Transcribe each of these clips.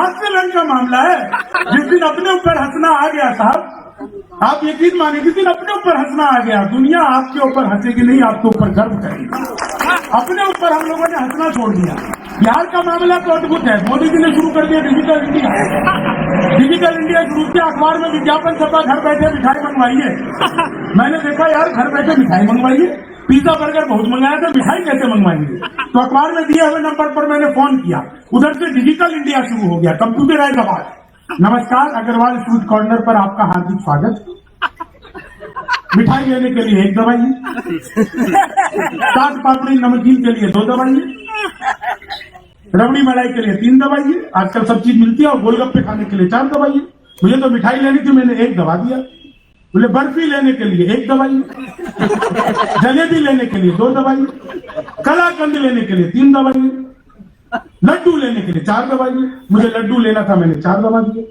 हास्य रंग का मामला है। जिस दिन अपने ऊपर हंसना आ गया साहब, आप यकीन माने, जिस दिन अपने ऊपर हंसना आ गया, दुनिया आपके ऊपर हंसेगी नहीं, आपके ऊपर गर्व करेगी। अपने ऊपर हम लोगों ने हंसना छोड़ दिया। बिहार का मामला तो अद्भुत है। मोदी जी ने शुरू कर दिया डिजिटल इंडिया। डिजिटल इंडिया शुरू किया, अखबार में विज्ञापन छपा, घर बैठे मिठाई मंगवाइए। मैंने देखा यार, घर बैठे मिठाई मंगवाइए, पिज्जा बर्गर बहुत मंगाया था, मिठाई कैसे मंगवाएंगे? तो अखबार में दिए हुए नंबर पर मैंने फोन किया, उधर से डिजिटल इंडिया शुरू हो गया, कंप्यूटराइज्ड आवाज। नमस्कार, अग्रवाल स्वीट कॉर्नर पर आपका हार्दिक स्वागत। मिठाई लेने के लिए 1 दबाइए, चाट पापड़ी नमकीन के लिए 2 दबाइए, रबड़ी मलाई के लिए 3 दबाइए, आजकल सब चीज मिलती है, और गोलगप्पे खाने के लिए 4 दबाइए। मुझे तो मिठाई लेनी थी, मैंने 1 दबा दिया। बोले बर्फी लेने के लिए 1 दबाइए, जलेबी लेने के लिए 2 दबाइए, कलाकंद लेने के लिए 3 दबाइए, लड्डू लेने के लिए 4 दबाइए। मुझे लड्डू लेना था, मैंने 4 दबा दिए।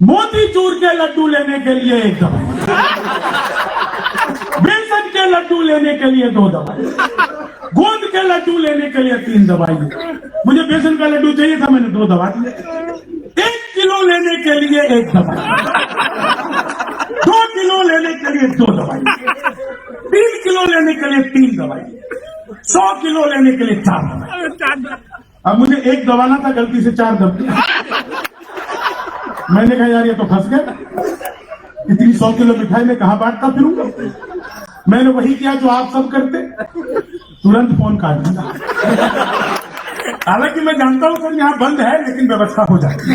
मोतीचूर के लड्डू लेने के लिए 1 दबाइए, बेसन के लड्डू लेने के लिए 2 दबाइए, गोंद के लड्डू लेने के लिए 3 दबाइए। मुझे बेसन का लड्डू चाहिए था, मैंने 2 दबा दिए। 1 किलो लेने के लिए 1 दबाइए, 2 किलो लेने के लिए 2 दबाइए, 3 किलो लेने के लिए 3 दबाइए, 100 किलो लेने के लिए 4 दबाइए। अब मुझे 1 दबाना था, गलती से 4 दब दिया। मैंने कहा यार ये तो फंस गए, इतनी 100 किलो मिठाई में कहां बांटता फिरूंगा। मैंने वही किया जो आप सब करते, तुरंत फोन काट दिया। हालांकि मैं जानता हूं सर यहाँ बंद है, लेकिन व्यवस्था हो जाती है।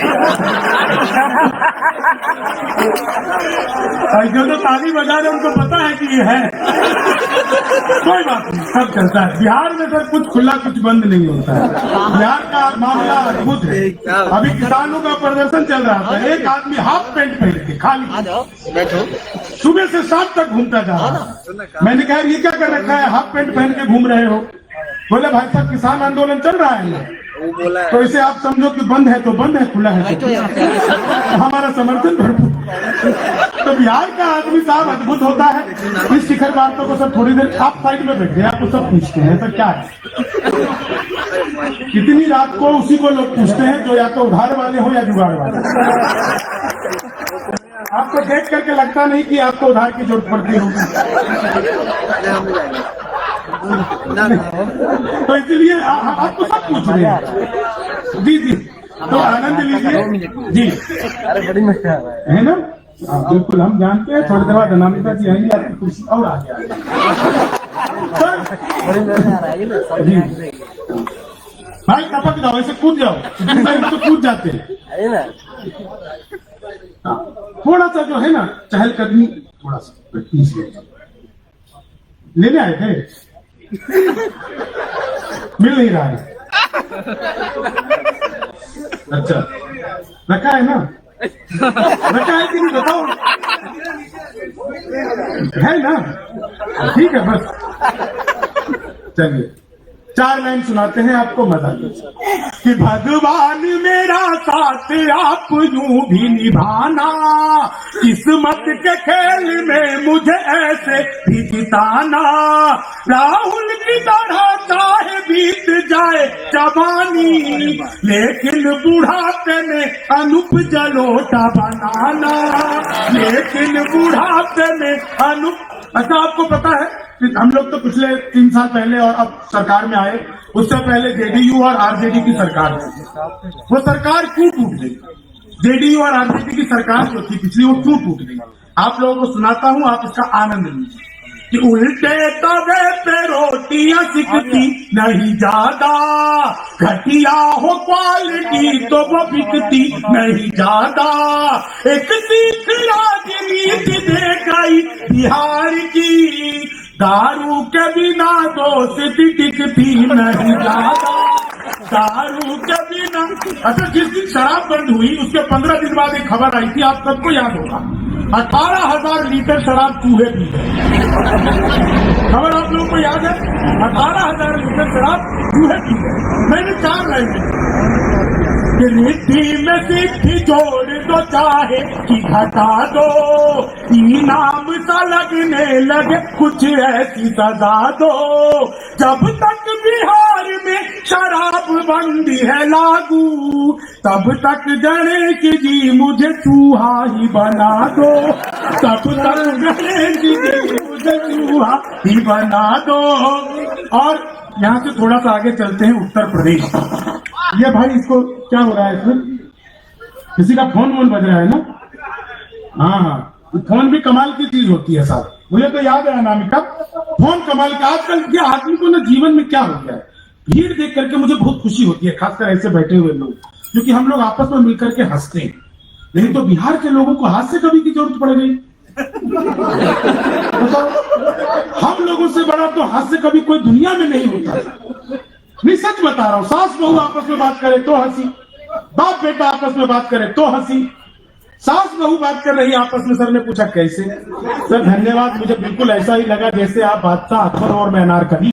जो तो ताली बजा रहे उनको पता है कि ये है, कोई बात नहीं, सब चलता है। बिहार में सर कुछ खुला कुछ बंद नहीं होता है। बिहार का मामला अद्भुत है। अभी किसानों का प्रदर्शन चल रहा था, एक आदमी हाफ पैंट पहन के खाली सुबह से शाम तक घूमता जा रहा। मैंने कहा ये क्या कर रखा है, हाफ पैंट पहन के घूम रहे हो? बोले भाई साहब किसान आंदोलन चल रहा है, तो इसे आप समझो कि बंद है तो बंद है, खुला है तो हमारा समर्थन भरपूर। तो बिहार का आदमी साहब अद्भुत होता है। इस शिखर वार्ता को सब थोड़ी देर आप साइड में बैठे, आपको सब पूछते हैं तो क्या है, कितनी रात को उसी को लोग पूछते हैं जो या तो उधार वाले हो या जुगाड़ वाले। आपको देख करके लगता नहीं कि आपको उधार की जरूरत पड़ती होगी, तो इसलिए आपको सब पूछ रहे हैं। जी जी, तो आनंद लीजिए जी, है ना? बिल्कुल हम जानते हैं। थोड़ी देर बाद अनामिका जी आएंगी, आपकी कुर्सी और आ गया। भाई टपक जाओ, ऐसे कूद जाओ, तो कूद जाते हैं। थोड़ा सा जो है ना चहलकदमी, थोड़ा सा लेने आए थे, मिल नहीं रहा है। अच्छा रखा है ना, रखा है कि नहीं बताओ, है ना? ठीक है बस, चलिए 4 लाइन सुनाते हैं आपको, मजा कि भगवान मेरा साथ आप यूं भी निभाना, किस्मत के खेल में मुझे ऐसे भी जिताना, राहुल की तरह चाहे बीत जाए जवानी, लेकिन बुढ़ापे में अनूप जलोटा बनाना, लेकिन बुढ़ापे में अनूप। अच्छा आपको पता है कि हम लोग तो पिछले 3 साल पहले और अब सरकार में आए, उससे पहले जेडीयू और आरजेडी की सरकार थी। वो सरकार क्यों टूट गई? जेडीयू और आरजेडी की सरकार जो थी पिछली, वो क्यों टूट गई? आप लोगों को सुनाता हूं, आप इसका आनंद लीजिए कि उल्टे तवे पे रोटियां सिकती नहीं ज्यादा, घटिया हो क्वालिटी तो वो बिकती नहीं ज्यादा, एक सीख राजनीति दे गई बिहार की, दारू के बिना दोस्ती टिकती नहीं ज्यादा, दारू के बिना। अच्छा जिस दिन शराब बंद हुई उसके 15 दिन बाद एक खबर आई थी, आप सबको याद होगा, 18,000 लीटर शराब चूहे पी गए। खबर आप लोगों को याद है? 18,000 लीटर शराब चूहे पी गए। मैंने 4 लाइन रिद्धि में सिद्धि जोड़ दो, चाहे कि घटा दो, इनाम सा लगने लगे कुछ ऐसी सजा दो, जब तक बिहार बिहार में शराब बंदी है लागू, तब तक गणेश जी मुझे चूहा ही बना दो, तब तक गणेश जी मुझे चूहा ही बना दो। और यहाँ से थोड़ा सा आगे चलते हैं उत्तर प्रदेश। ये भाई इसको क्या हो रहा है, इसमें किसी का फोन वोन बज रहा है ना? हाँ, फोन भी कमाल की चीज होती है साहब। मुझे तो याद है अनामिका, फोन कमाल का। आजकल के आदमी को ना जीवन में क्या हो गया है, भीड़ देख करके मुझे बहुत खुशी होती है, खासकर ऐसे बैठे हुए लोग, क्योंकि हम लोग आपस में मिलकर के हंसते हैं। नहीं तो बिहार के लोगों को हास्य कवि की जरूरत पड़ गई। हम लोगों से बड़ा तो हास्य कवि कोई दुनिया में नहीं होता। नहीं, सच बता रहा हूं। सास बहू आपस में बात करे तो हंसी, बाप बेटा आपस में बात करे तो हंसी। सास बहू बात कर रही आपस में, सर ने पूछा कैसे? सर धन्यवाद, मुझे बिल्कुल ऐसा ही लगा जैसे आप बादशाह अकबर और मैं अनारकली।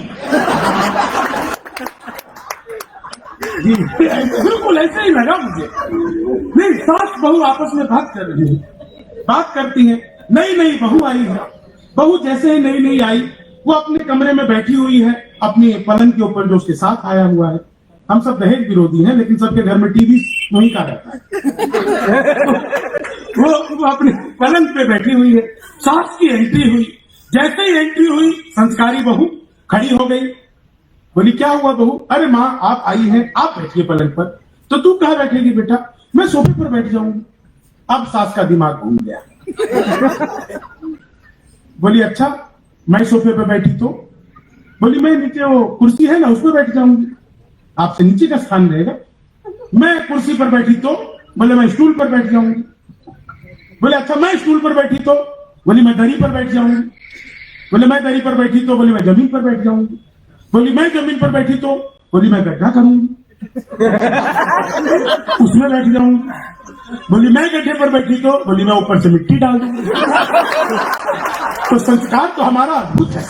जी बिल्कुल ऐसा ही लगा मुझे। नहीं, सास बहू आपस में बात कर रही है, बात करती है। नई नई बहू आई है, बहू जैसे ही नई नई आई, वो अपने कमरे में बैठी हुई है, अपनी पलंग के ऊपर जो उसके साथ आया हुआ है। हम सब दहेज विरोधी हैं, लेकिन सबके घर में टीवी वहीं का रहता है। वो अपने पलंग पे बैठी हुई है, सास की एंट्री हुई। जैसे ही एंट्री हुई, संस्कारी बहू खड़ी हो गई। बोली क्या हुआ बहू? अरे माँ आप आई हैं, आप बैठिए पलंग पर। तो तू कहाँ बैठेगी बेटा? मैं सोफे पर बैठ जाऊंगी। अब सास का दिमाग घूम गया। बोली अच्छा, मैं सोफे पर बैठी तो? बोली मैं नीचे वो कुर्सी है ना, उसमें बैठ जाऊंगी, आपसे नीचे का स्थान रहेगा। मैं कुर्सी पर बैठी तो? बोले मैं स्टूल पर बैठ जाऊंगी। बोले अच्छा, मैं स्टूल पर बैठी तो? बोली मैं दरी पर बैठ जाऊंगी। बोले मैं दरी पर बैठी तो? बोली मैं जमीन पर बैठ जाऊंगी। बोली मैं जमीन पर बैठी तो? बोली मैं गड्ढा करूंगी, उसमें बैठ जाऊंगी। बोली मैं गड्ढे पर बैठी तो? बोली मैं ऊपर से मिट्टी डाल दूंगी। तो संस्कार तो हमारा अद्भुत है।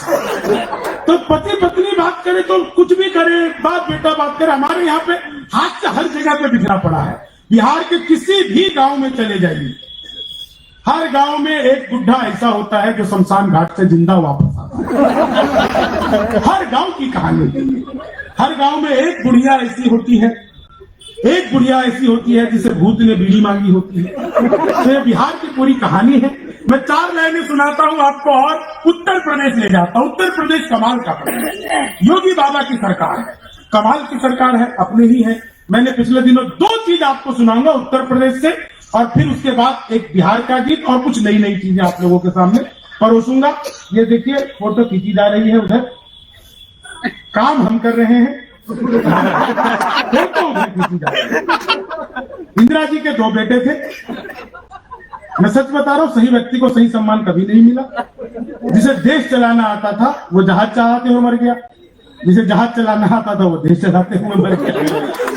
तो पति पत्नी बात करे तो कुछ भी करे, बाप बेटा बात करे। हमारे यहाँ पे हाथ से हर जगह पे बिखरा पड़ा है। बिहार के किसी भी गांव में चले जाइए, हर गांव में एक बुढ़ा ऐसा होता है जो शमशान घाट से जिंदा वापस आता है। हर गांव की कहानी। हर गांव में एक बुढ़िया ऐसी होती है, एक बुढ़िया ऐसी होती है जिसे भूत ने बीड़ी मांगी होती है। तो ये बिहार की पूरी कहानी है। मैं 4 लाइनें सुनाता हूं आपको और उत्तर प्रदेश ले जाता हूं। उत्तर प्रदेश कमाल का प्रदेश है, योगी बाबा की सरकार है, कमाल की सरकार है, अपने ही है। मैंने पिछले दिनों 2 चीज आपको सुनाऊंगा उत्तर प्रदेश से, और फिर उसके बाद एक बिहार का गीत और कुछ नई नई चीजें आप लोगों के सामने परोसूंगा। ये देखिए फोटो खींची जा रही है, उधर काम हम कर रहे हैं। फोटो उधर खींची जा रही है। इंदिरा जी के 2 बेटे थे। मैं सच बता रहा हूं, सही व्यक्ति को सही सम्मान कभी नहीं मिला। जिसे देश चलाना आता था वो जहाज चलाते हुए मर गया, जिसे जहाज चलाना आता था वो देश चलाते हुए मर गया।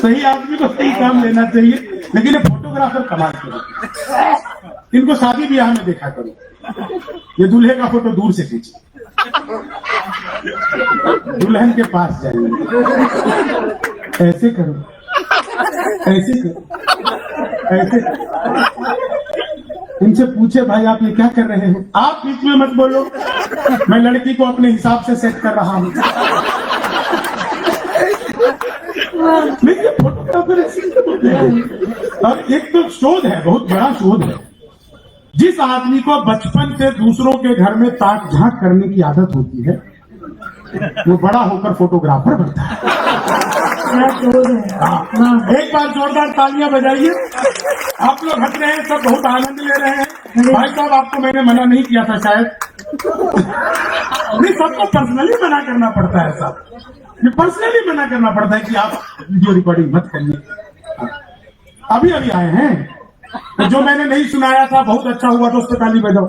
सही आदमी को सही काम लेना चाहिए। लेकिन ये फोटोग्राफर कमाल के, इनको शादी ब्याह में देखा करो। ये दूल्हे का फोटो दूर से खींचे, दुल्हन के पास जाइए, ऐसे करो, ऐसे करो, ऐसे करो। इनसे पूछे भाई आप ये क्या कर रहे हो? आप बीच में मत बोलो, मैं लड़की को अपने हिसाब से सेट कर रहा हूं। देखिए फोटोग्राफर ऐसे होते हैं। और एक तो शोध है, बहुत बड़ा शोध है। जिस आदमी को बचपन से दूसरों के घर में ताक झांक करने की आदत होती है, वो बड़ा होकर फोटोग्राफर बनता है। एक बार जोरदार तालियां बजाइए। आप लोग हंस रहे हैं, सब बहुत आनंद ले रहे हैं। भाई साहब आपको मैंने मना नहीं किया था शायद। नहीं, सबको पर्सनली मना करना पड़ता है साहब, ये पर्सनली मना करना पड़ता है कि आप वीडियो रिकॉर्डिंग मत करिए। अभी अभी आए हैं, तो जो मैंने नहीं सुनाया था बहुत अच्छा हुआ तो उस पर ताली बजाओ।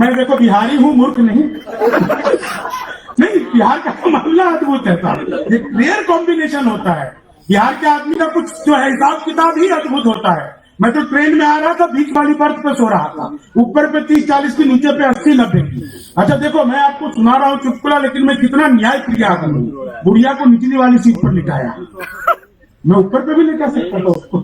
मैं देखो बिहारी हूं, मूर्ख नहीं। नहीं, बिहार का मामला अद्भुत है साहब, एक रेयर कॉम्बिनेशन होता है। बिहार के आदमी का कुछ जो है हिसाब किताब ही अद्भुत होता है। मैं तो ट्रेन में आ रहा था, बीच वाली बर्थ पे सो रहा था, ऊपर पे 30-40 की, नीचे पे 80-90 की। अच्छा देखो, मैं आपको सुना रहा हूँ चुटकुला, लेकिन मैं कितना न्याय प्रिय आदमी हूँ। बुढ़िया को निचली वाली सीट पर लिटाया, मैं ऊपर पे भी लेटा सकता था उसको।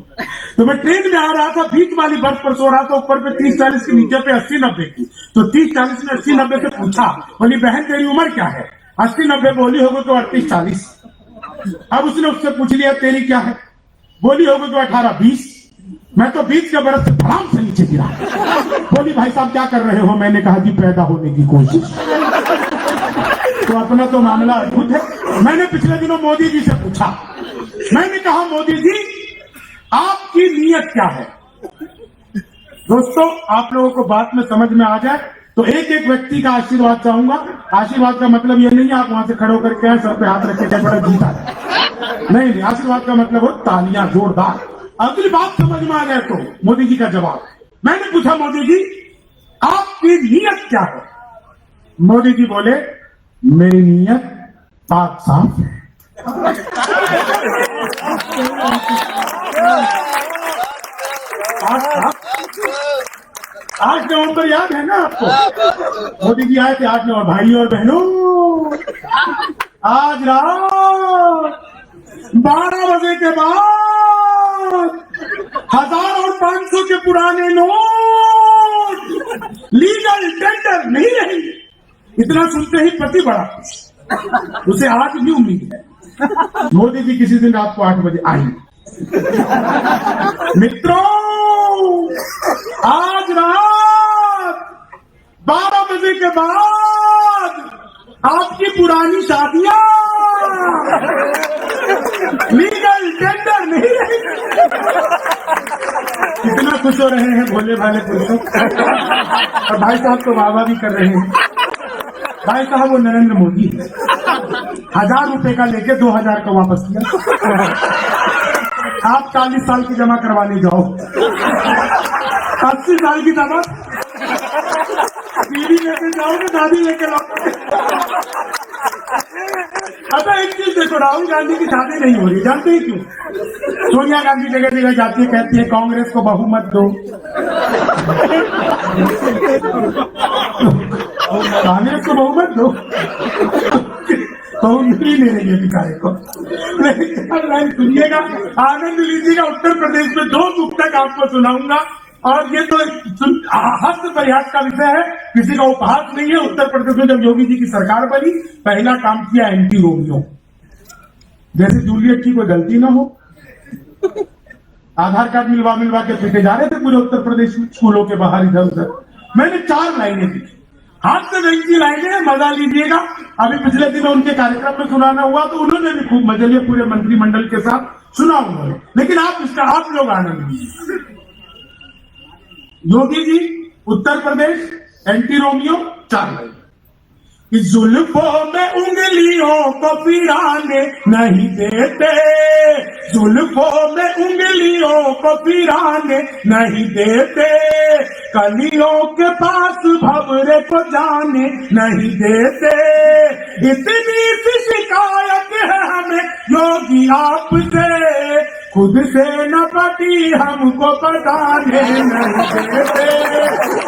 तो मैं ट्रेन में आ रहा था, बीच वाली बर्थ पर सो रहा था, ऊपर पे 30-40 की, नीचे पे 80-90 की। तो 30-40 में 80-90 से पूछा, बोली बहन तेरी उम्र क्या है? 80-90 बोली होगी तो 38-40। अब उसने उससे पूछ लिया तेरी क्या है, बोली होगी तो 18-20। मैं तो 20 के बरस से धड़ाम से नीचे गिरा। बोली भाई साहब क्या कर रहे हो, मैंने कहा जी पैदा होने की कोशिश। तो अपना तो मामला अद्भुत है। मैंने पिछले दिनों मोदी जी से पूछा, मैंने कहा मोदी जी आपकी नीयत क्या है। दोस्तों आप लोगों को बात में समझ में आ जाए तो एक एक व्यक्ति का आशीर्वाद चाहूंगा। आशीर्वाद का मतलब ये नहीं है आप वहां से खड़े होकर के सर पे हाथ रख के बड़ा जीता है, नहीं। आशीर्वाद का मतलब हो तालियां जोरदार। अगली बात समझ में आ जाए तो मोदी जी का जवाब, मैंने पूछा मोदी जी आपकी नीयत क्या है। मोदी जी बोले मेरी नीयत पाक साफ है। आठ नवंबर याद है ना आपको, मोदी जी आए थे 8 नवंबर। भाई और बहनों आज रात 12 बजे के बाद 1000 और 500 के पुराने नोट लीगल टेंडर नहीं रहेंगे। इतना सुनते ही पति बड़ा खुश, उसे आज भी उम्मीद है मोदी जी किसी दिन रात को 8 बजे आएंगे। मित्रों आज रात 12 बजे के बाद आपकी पुरानी शादियां लीगल टेंडर नहीं रहेंगे। कितना खुश हो रहे हैं भोले भाले पुरुषों। और भाई साहब तो वाह भी कर रहे हैं। भाई साहब वो नरेंद्र मोदी है, 1000 रुपए का लेके 2000 का वापस किया। आप 40 साल की जमा करवाने जाओ, 80 साल की जमा बीवी लेके जाओगे, दादी लेके लाओगे। अच्छा एक चीज देखो, राहुल गांधी की शादी नहीं हो रही, जानते हैं क्यों? सोनिया गांधी जगह जगह जाती है, कहती है कांग्रेस को बहुमत दो। कांग्रेस को बहुमत दो तो मिल नहीं रही है बेचारे को। लाइन सुनिएगा, आनंद लीजिएगा। उत्तर प्रदेश में 2 मुक्तक आपको सुनाऊंगा और ये तो हास्य प्रयास का विषय है, किसी का उपहास नहीं है। उत्तर प्रदेश में जब योगी जी की सरकार बनी पहला काम किया एंटी रोमियो, जैसे जूलियट की कोई गलती ना हो। आधार कार्ड मिलवा के पीटे जा रहे थे पूरे उत्तर प्रदेश में स्कूलों के बाहर इधर उधर। मैंने 4 लाइनें लिखी, हाथ से देखी लाइनें, मजा लीजिएगा। अभी पिछले दिनों उनके कार्यक्रम में सुनाना हुआ तो उन्होंने भी खूब मजे लिए, पूरे मंत्रिमंडल के साथ सुना उन्होंने। लेकिन आप लोग आनंद लीजिए। Yogi ji Uttar Pradesh anti Romeo 4 line. जुल्फों में उंगलियों को फिराने नहीं देते, जुल्फों में उंगलियों को फिराने नहीं देते, कलियों के पास भंवरे को जाने नहीं देते। इतनी सी शिकायत है हमें योगी आपसे, खुद से न पटी हमको बताने नहीं देते।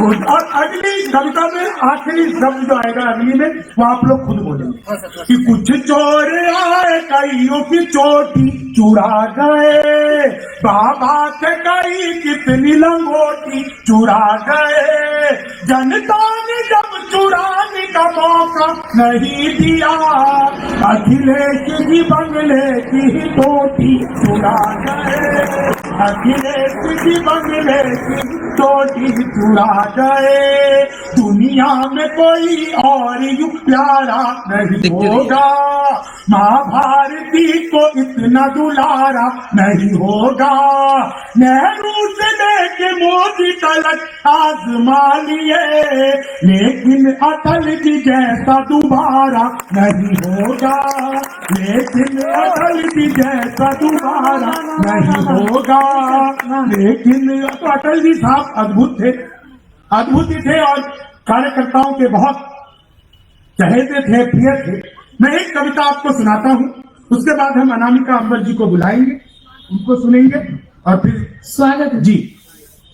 और अगली कविता में आखिरी शब्द जो आएगा अगली में वो आप लोग खुद बोलेंगे कि कुछ चोर आए कईयों की चोटी चुरा गए, बाबा के कई कितनी लंगोटी चुरा गए। जनता ने जब चुराने का मौका नहीं दिया, अखिलेश जी बंगले की ही टोटी चुरा गए, अखिलेश जी बंगले की टोटी चुरा गए। दुनिया में कोई और युग प्यारा नहीं होगा, माँ भारती को इतना दुलारा नहीं होगा। नेहरू से लेके मोदी तक आजमा लिए, लेकिन अटल जी जैसा दोबारा नहीं होगा, लेकिन अटल जी जैसा दोबारा नहीं होगा। लेकिन अटल जी साहब अद्भुत थे, अद्भुत ही थे और कार्यकर्ताओं के बहुत चहेते थे, प्रिय थे। मैं एक कविता आपको सुनाता हूँ, उसके बाद हम अनामिका अंबर जी को बुलाएंगे, उनको सुनेंगे और फिर स्वागत जी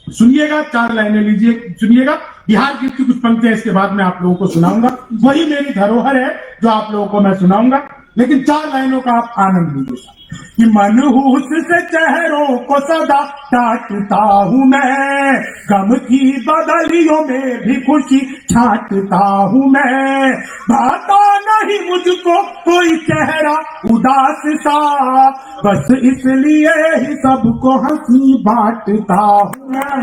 सुनिएगा। 4 लाइनें लीजिए, सुनिएगा। बिहार गीत की कुछ पंक्तियां इसके बाद में आप लोगों को सुनाऊंगा, वही मेरी धरोहर है जो आप लोगों को मैं सुनाऊंगा। लेकिन 4 लाइनों का आप आनंद लीजिए कि मनहूस से चेहरों को सदा डांटता हूँ मैं, गम की बदलियों में भी खुशी छांटता हूँ मैं, भाता नहीं मुझको कोई चेहरा उदास सा, बस इसलिए ही सबको हंसी बांटता हूँ मैं,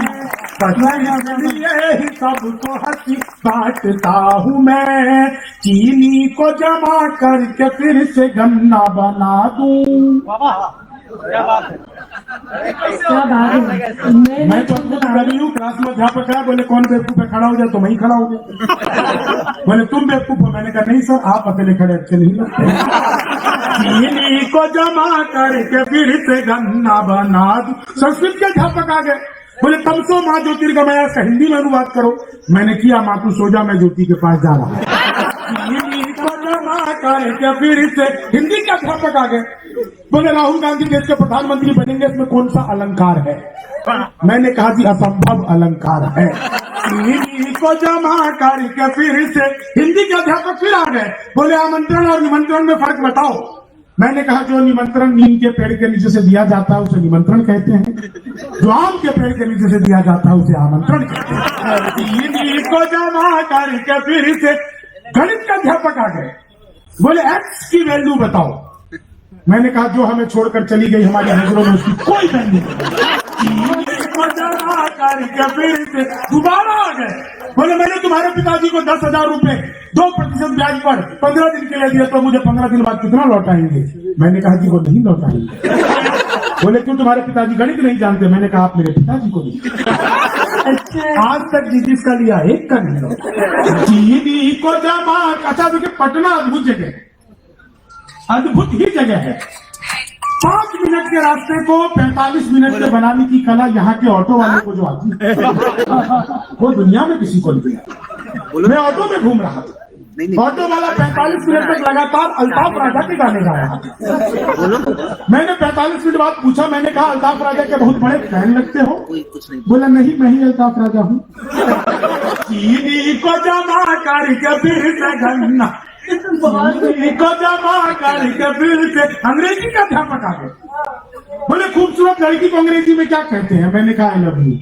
बस इसलिए ही सबको हंसी बांटता हूँ मैं, चीनी को जमा करके फिर से गन्ना बना दूं। क्या बात है, क्या बात है। मैं तो अपने रवि हूँ, क्लास में अध्यापक है, बोले कौन बेवकूफ है खड़ा हो जाए, तो मैं ही खड़ा हो गया। बोले तुम बेवकूफ हो, मैंने कहा नहीं सर आप अकेले खड़े अच्छे नहीं लगते। चीनी को जमा करके फिर से गन्ना बना दूं। संस्कृत के अध्यापक आ गए, बोले तमसो माँ ज्योतिर्गमय का हिंदी में अनुवाद करो। मैंने किया, माँ तू सो जा, मैं ज्योति के पास जा रहा हूँ। करके फिर से हिंदी के अध्यापक आ गए, बोले राहुल गांधी देश के प्रधानमंत्री बनेंगे, इसमें कौन सा अलंकार है? मैंने कहा जी असंभव अलंकार है। चीनी को जमा करके फिर से हिंदी के अध्यापक फिर आ गए, बोले आमंत्रण और निमंत्रण में फर्क बताओ। मैंने कहा जो निमंत्रण नीम के पेड़ के नीचे से दिया जाता है उसे निमंत्रण कहते हैं, जो आम के पेड़ के नीचे से दिया जाता है उसे आमंत्रण कहते हैं। चीनी को जमा करके फिर से गणित का अध्यापक आ गए, बोले एक्स की वैल्यू बताओ। मैंने कहा जो हमें छोड़कर चली गई हमारी नजरों में उसकी कोई वैल्यू नहीं। फिर से दोबारा आ गए, बोले मैंने तुम्हारे पिताजी को 10,000 रुपए 2% ब्याज पर 15 दिन के लिए दिया, तो मुझे 15 दिन बाद कितना लौटाएंगे? मैंने कहा जी वो नहीं लौटाएंगे। बोले क्यों, तुम्हारे पिताजी गणित नहीं जानते? मैंने कहा आप मेरे पिताजी को नहीं। आज तक जिसका लिया एक का नहीं। चीनी को जमा, अच्छा देखिए पटना अद्भुत जगह, अद्भुत ही जगह है। 5 मिनट के रास्ते को 45 मिनट में बनाने की कला यहाँ के ऑटो वाले को जो आती है वो दुनिया में किसी को नहीं है। मैं ऑटो में घूम रहा था, ऑटो वाला 45 मिनट तक लगातार अल्ताफ राजा के गाने गा रहा था। मैंने 45 मिनट बाद पूछा, मैंने कहा अल्ताफ राजा के बहुत बड़े फैन लगते हो? बोला नहीं मैं ही अल्ताफ राजा हूँ। चीनी को जमा करके फिर से गन्ना, चीनी को जमा करके फिर से अंग्रेजी का अध्यापक आ गए, बोले खूबसूरत लड़की को अंग्रेजी में क्या कहते हैं? मैंने कहा आई लव यू।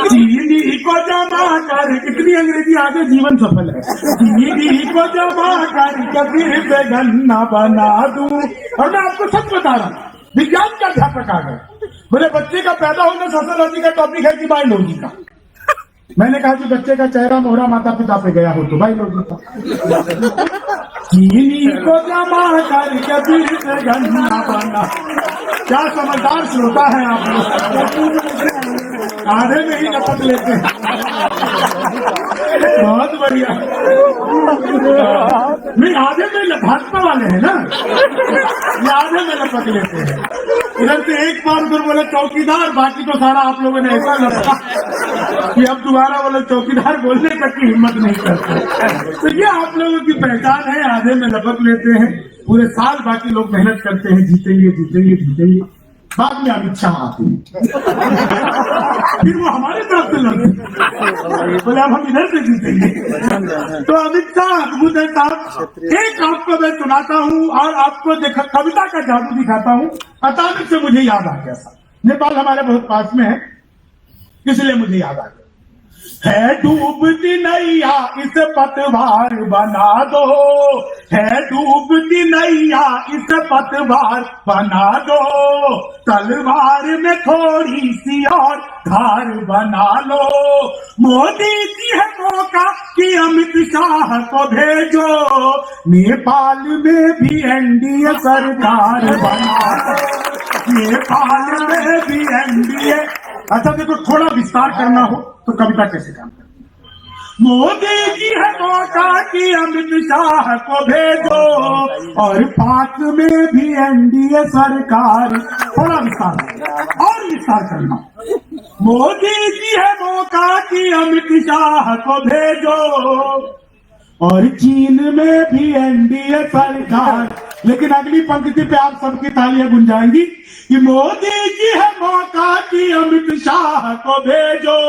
चीनी को जमा कर, कितनी अंग्रेजी आगे जीवन सफल है। चीनी को जमा कर फिर से गन्ना बना दूं। और मैं आपको सच बता रहा हूँ, विज्ञान के अध्यापक आ गए, बोले बच्चे का पैदा होना सोशियोलॉजी का टॉपिक है कि बायोलॉजी का? मैंने कहा कि बच्चे का चेहरा मोहरा माता पिता पे गया हो तो बायोलॉजी का। चीनी को जमा करके फिर से गन्ना बना। क्या समझदार श्रोता है आप लोग, आधे में ही लपट लेते हैं। बहुत बढ़िया। नहीं आधे में भाजपा वाले हैं ना, ये आधे में लपट लेते हैं। इधर से एक बार उधर बोले चौकीदार, बाकी तो सारा आप लोगों ने ऐसा लगा कि अब दोबारा बोले चौकीदार बोलने तक की हिम्मत नहीं करते। तो ये आप लोगों की पहचान है, आधे में लपट लेते हैं पूरे साल, बाकी लोग मेहनत करते हैं जीतेंगे जीतेंगे जीतेंगे, बाद में अमित शाह आते हैं फिर वो हमारे तरफ से लड़ते, बोले अब हम इधर से जीतेंगे। तो अमित शाह अद्भुत है साहब। एक आपको मैं सुनाता हूँ और आपको कविता का जादू दिखाता हूँ। अचानक से मुझे याद आ गया साहब, नेपाल हमारे बहुत पास में है, इसलिए मुझे याद आ गया। है डूबती नैया इस पतवार बना दो, है डूबती नैया इस पतवार बना दो, तलवार में थोड़ी सी और धार बना लो। मोदी जी है मौका कि अमित शाह को भेजो, नेपाल में भी एनडीए सरकार बना दो, नेपाल में भी एनडीए। अच्छा देखो, थोड़ा विस्तार करना हो तो कविता कैसे काम करती? मोदी जी है मौका कि अमित शाह को भेजो और पाक में भी एनडीए सरकार। थोड़ा विस्तार और विस्तार करना। मोदी जी है मौका कि अमित शाह को भेजो और चीन में भी एनडीए सरकार। लेकिन अगली पंक्ति पे आप सबकी तालियां गुंज जाएंगी कि मोदी जी है मौका की अमित शाह को भेजो,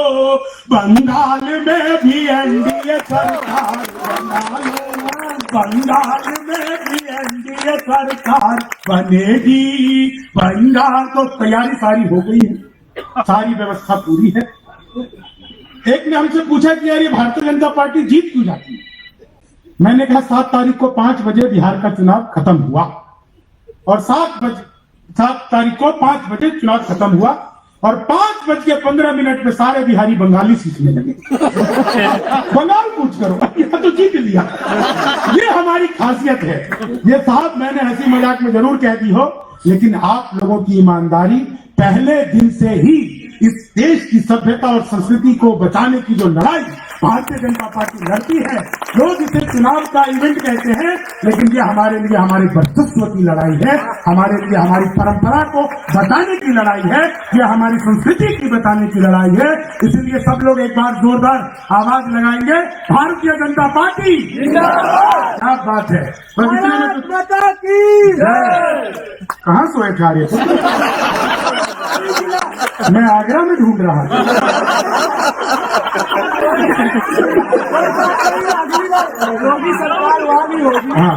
बंगाल में भी एनडीए सरकार बना लो, बंगाल में भी एनडीए सरकार बनेगी। बंगाल तो तैयारी सारी हो गई है, सारी व्यवस्था पूरी है। एक ने हमसे पूछा कि यार ये भारतीय जनता पार्टी जीत क्यों जाती है। मैंने कहा 7 तारीख को 5 बजे बिहार का चुनाव खत्म हुआ और 7 तारीख को 5 बजे चुनाव खत्म हुआ और 5:15 में सारे बिहारी बंगाली सीखने लगे। बंगाल पूछ करो, यह तो जीत लिया। ये हमारी खासियत है। ये साहब मैंने हंसी मजाक में जरूर कह दी हो, लेकिन आप लोगों की ईमानदारी पहले दिन से ही इस देश की सभ्यता और संस्कृति को बचाने की जो लड़ाई भारतीय जनता पार्टी लड़ती है, लोग इसे चुनाव का इवेंट कहते हैं, लेकिन ये हमारे लिए हमारे वर्चस्व की लड़ाई है, हमारे लिए हमारी परंपरा को बचाने की लड़ाई है, ये हमारी संस्कृति की बचाने की लड़ाई है। इसलिए सब लोग एक बार जोरदार आवाज लगाएंगे, भारतीय जनता पार्टी क्या बात है। बस इतने में कहाँ सोए थे रहे मैं आगरा में ढूंढ रहा था। योगी सरकार वहां भी होगी। हाँ